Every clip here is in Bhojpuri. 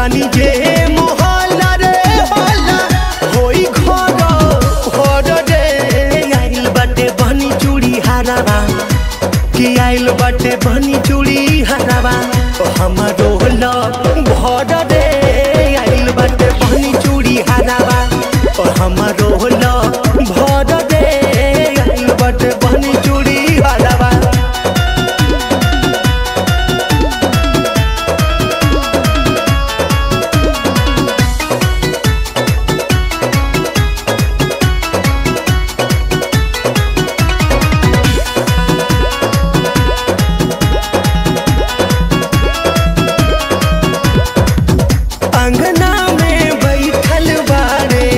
जानी जे मोहल्ला रे होला होई घर रे आइल बाटे बनी चूड़ी हरावा कि आइल बाटे बनी चूड़ी हरावा हमारो ल भर रे आइल बाटे बनी चूड़ी हरावा हमारो ल भर रे आइल बाटे बनी चूड़ी हरावा। अंगना में बैठल बारे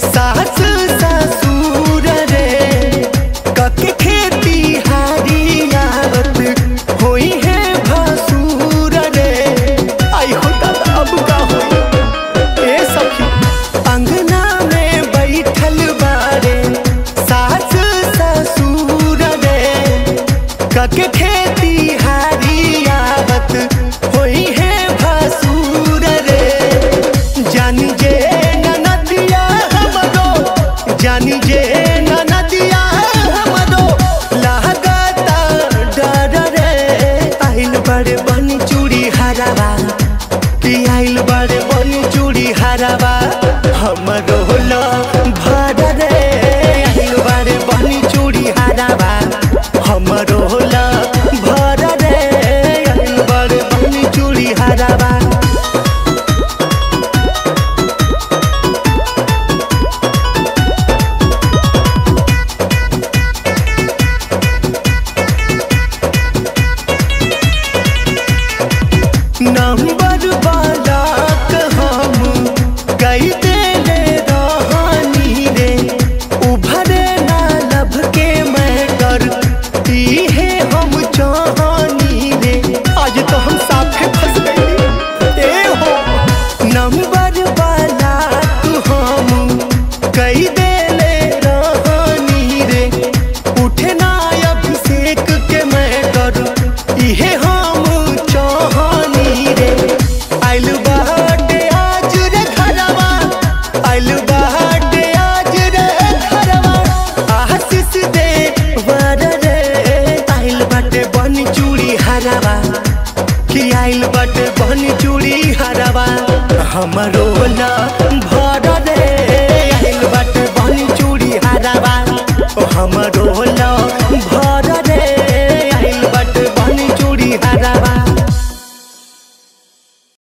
सास ससुर रे कके खेती हारी आवत होई है भसुर रे आई हो दादा अब का होई ए सखी। अंगना में बैठल बारे सास ससुर रे कके खेती हारी आवत होई है भसुर रे जानी जे ननदिया हमरो जानी जे